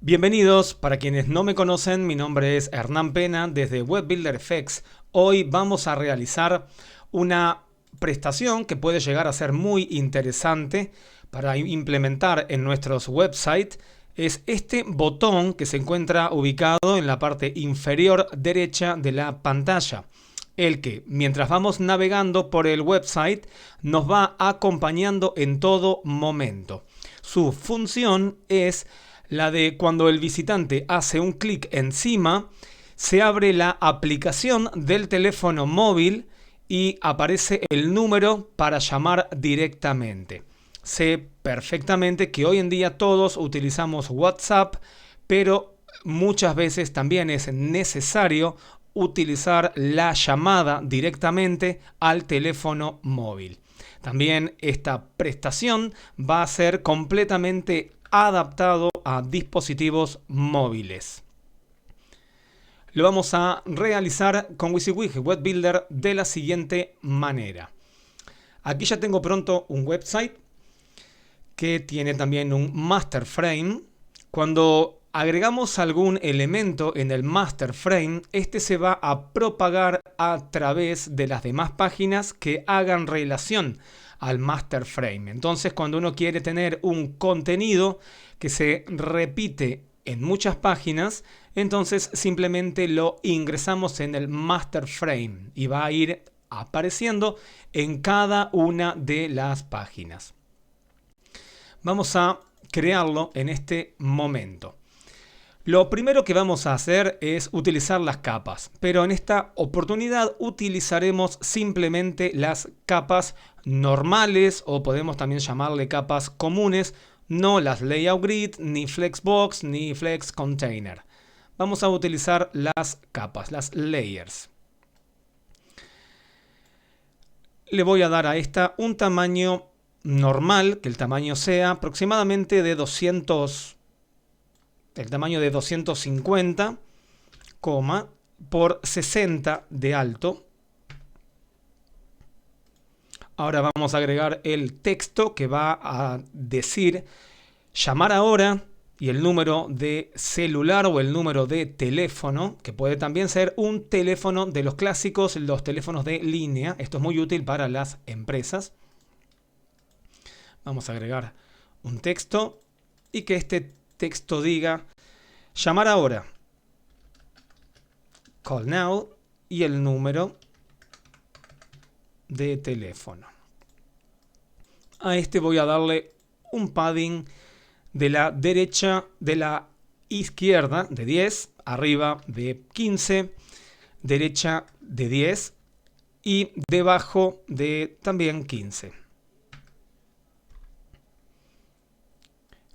Bienvenidos, para quienes no me conocen, mi nombre es Hernán Pena desde Web Builder FX. Hoy vamos a realizar una prestación que puede llegar a ser muy interesante para implementar en nuestros websites. Es este botón que se encuentra ubicado en la parte inferior derecha de la pantalla. El que, mientras vamos navegando por el website, nos va acompañando en todo momento. Su función es la de cuando el visitante hace un clic encima, se abre la aplicación del teléfono móvil y aparece el número para llamar directamente. Sé perfectamente que hoy en día todos utilizamos WhatsApp, pero muchas veces también es necesario utilizar la llamada directamente al teléfono móvil. También esta prestación va a ser completamente adaptado a dispositivos móviles. Lo vamos a realizar con WYSIWYG Web Builder de la siguiente manera. Aquí ya tengo pronto un website que tiene también un master frame. Cuando agregamos algún elemento en el master frame, este se va a propagar a través de las demás páginas que hagan relación al master frame. Entonces, cuando uno quiere tener un contenido que se repite en muchas páginas, entonces simplemente lo ingresamos en el master frame y va a ir apareciendo en cada una de las páginas. Vamos a crearlo en este momento. Lo primero que vamos a hacer es utilizar las capas, pero en esta oportunidad utilizaremos simplemente las capas normales, o podemos también llamarle capas comunes, no las Layout Grid, ni Flexbox, ni Flex Container. Vamos a utilizar las capas, las layers. Le voy a dar a esta un tamaño normal, que el tamaño sea aproximadamente de 200, el tamaño de 250, por 60 de alto. Ahora vamos a agregar el texto que va a decir llamar ahora y el número de celular o el número de teléfono, que puede también ser un teléfono de los clásicos, los teléfonos de línea. Esto es muy útil para las empresas. Vamos a agregar un texto y que este texto diga llamar ahora, call now, y el número de teléfono. A este voy a darle un padding de la derecha, de la izquierda de 10, arriba de 15, derecha de 10 y debajo de también 15.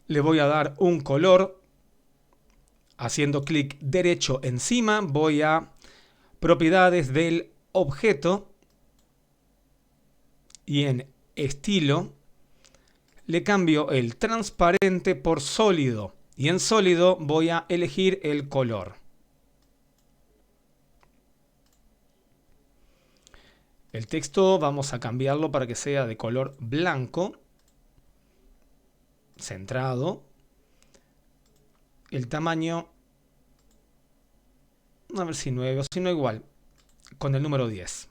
Le voy a dar un color. Haciendo clic derecho encima, voy a propiedades del objeto y en estilo le cambio el transparente por sólido y en sólido voy a elegir el color. El texto vamos a cambiarlo para que sea de color blanco, centrado. El tamaño, a ver si 9 o si no igual, con el número 10.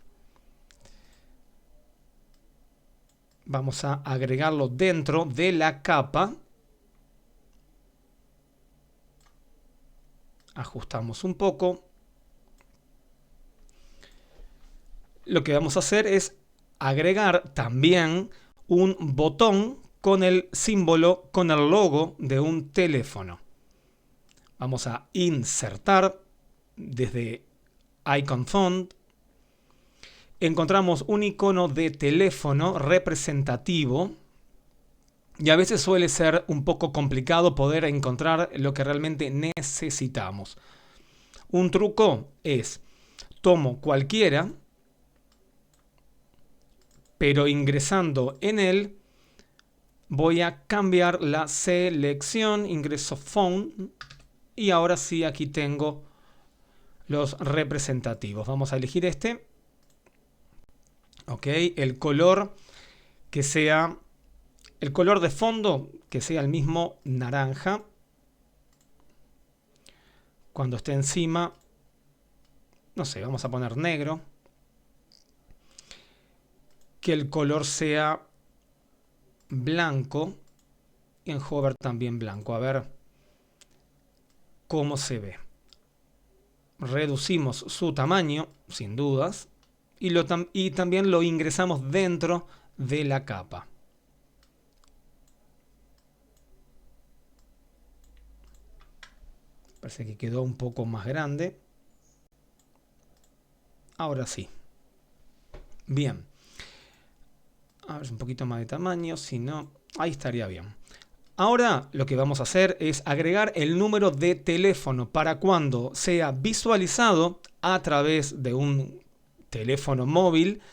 Vamos a agregarlo dentro de la capa. Ajustamos un poco. Lo que vamos a hacer es agregar también un botón con el símbolo, con el logo de un teléfono. Vamos a insertar desde Icon Font. Encontramos un icono de teléfono representativo y a veces suele ser un poco complicado poder encontrar lo que realmente necesitamos. Un truco es, tomo cualquiera, pero ingresando en él voy a cambiar la selección, ingreso Font y ahora sí aquí tengo los representativos. Vamos a elegir este. Ok, el color que sea, el color de fondo que sea el mismo naranja. cuando esté encima, no sé, vamos a poner negro, que el color sea blanco y en hover también blanco. A ver cómo se ve. Reducimos su tamaño, sin dudas, y también lo ingresamos dentro de la capa. Parece que quedó un poco más grande. Ahora sí. Bien. A ver, un poquito más de tamaño, si no, ahí estaría bien. Ahora lo que vamos a hacer es agregar el número de teléfono para cuando sea visualizado a través de un teléfono móvil,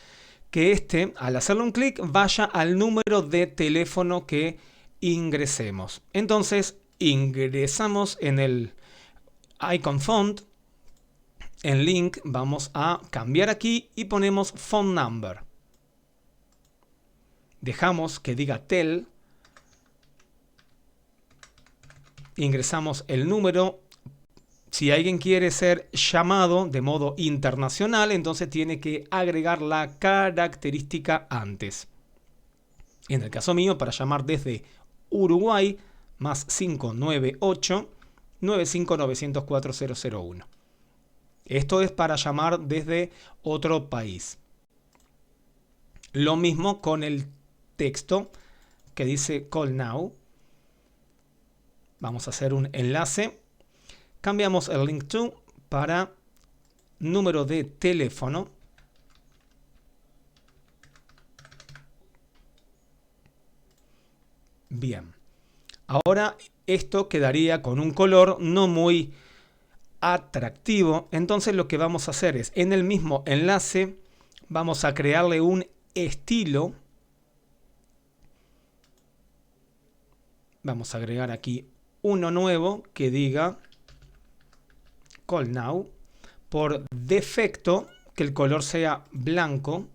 que este, al hacerle un clic, vaya al número de teléfono que ingresemos. Entonces, ingresamos en el icon font, en link, vamos a cambiar aquí y ponemos phone number. Dejamos que diga tel. Ingresamos el número. Si alguien quiere ser llamado de modo internacional, entonces tiene que agregar la característica antes. En el caso mío, para llamar desde Uruguay, más 598 95 4001. Esto es para llamar desde otro país. Lo mismo con el texto que dice call now. Vamos a hacer un enlace. Cambiamos el link to para número de teléfono. Bien. Ahora esto quedaría con un color no muy atractivo. Entonces lo que vamos a hacer es, en el mismo enlace, vamos a crearle un estilo. Vamos a agregar aquí uno nuevo que diga Call Now. Por defecto, que el color sea blanco,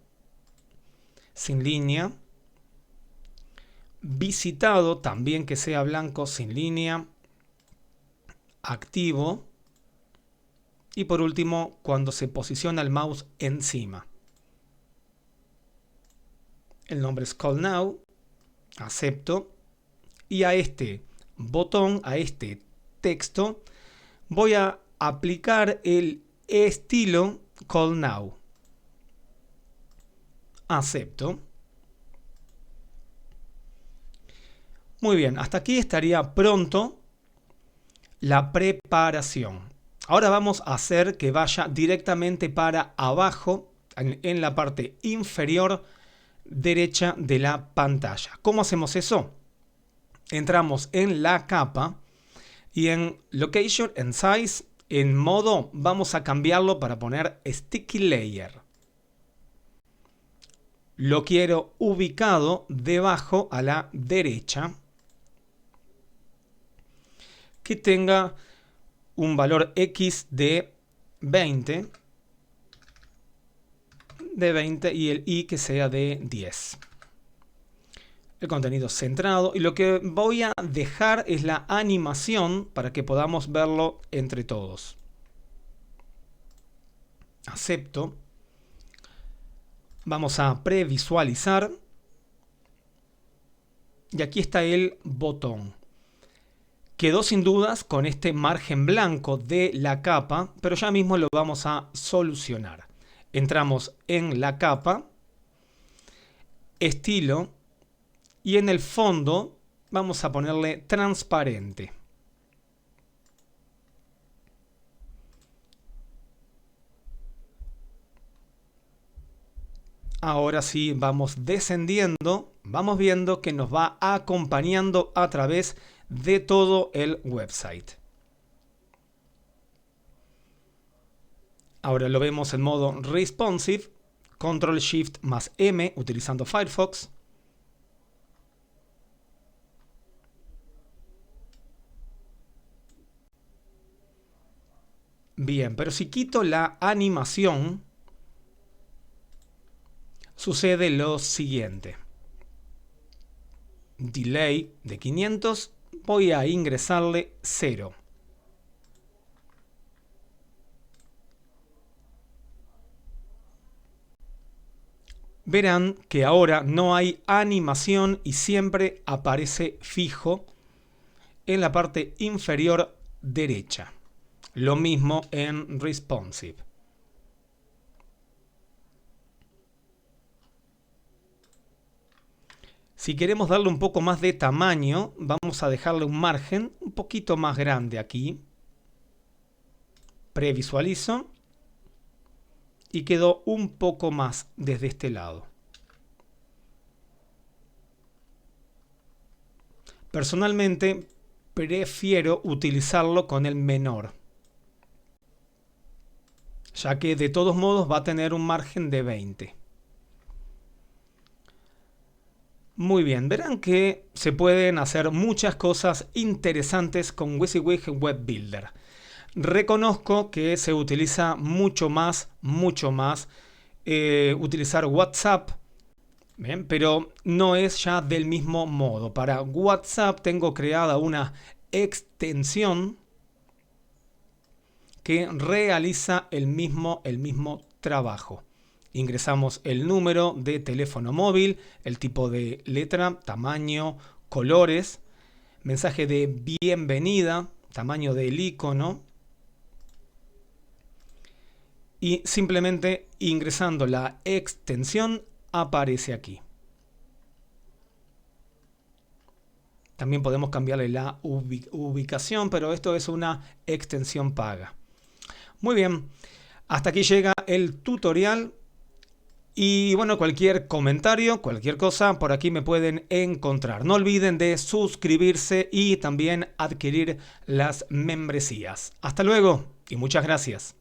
sin línea. Visitado, también que sea blanco, sin línea. Activo. Y por último, cuando se posiciona el mouse encima. El nombre es Call Now. Acepto. Y a este botón, a este texto, voy a aplicar el estilo Call Now. Acepto. Muy bien, hasta aquí estaría pronto la preparación. Ahora vamos a hacer que vaya directamente para abajo, en la parte inferior derecha de la pantalla. ¿Cómo hacemos eso? Entramos en la capa y en Location and Size, en modo, vamos a cambiarlo para poner Sticky Layer. Lo quiero ubicado debajo a la derecha, que tenga un valor X de 20 y el Y que sea de 10. El contenido centrado, y lo que voy a dejar es la animación para que podamos verlo entre todos. Acepto. Vamos a previsualizar y aquí está el botón. Quedó sin dudas con este margen blanco de la capa, pero ya mismo lo vamos a solucionar. Entramos en la capa, estilo, y en el fondo vamos a ponerle transparente. Ahora sí vamos descendiendo, vamos viendo que nos va acompañando a través de todo el website. Ahora lo vemos en modo responsive, Control Shift más M utilizando Firefox. Bien, pero si quito la animación, sucede lo siguiente. Delay de 500, voy a ingresarle 0. verán que ahora no hay animación y siempre aparece fijo en la parte inferior derecha. Lo mismo en Responsive. Si queremos darle un poco más de tamaño, vamos a dejarle un margen un poquito más grande aquí. Previsualizo. Y quedó un poco más desde este lado. Personalmente, prefiero utilizarlo con el menor, ya que de todos modos va a tener un margen de 20. Muy bien, verán que se pueden hacer muchas cosas interesantes con WYSIWYG Web Builder. Reconozco que se utiliza mucho más utilizar WhatsApp, ¿bien? Pero no es ya del mismo modo. Para WhatsApp tengo creada una extensión que realiza el mismo trabajo. Ingresamos el número de teléfono móvil, el tipo de letra, tamaño, colores, mensaje de bienvenida, tamaño del icono. Y simplemente ingresando la extensión aparece aquí. También podemos cambiarle la ubicación, pero esto es una extensión paga. Muy bien, hasta aquí llega el tutorial. Y bueno, cualquier comentario, cualquier cosa, por aquí me pueden encontrar. No olviden de suscribirse y también adquirir las membresías. Hasta luego y muchas gracias.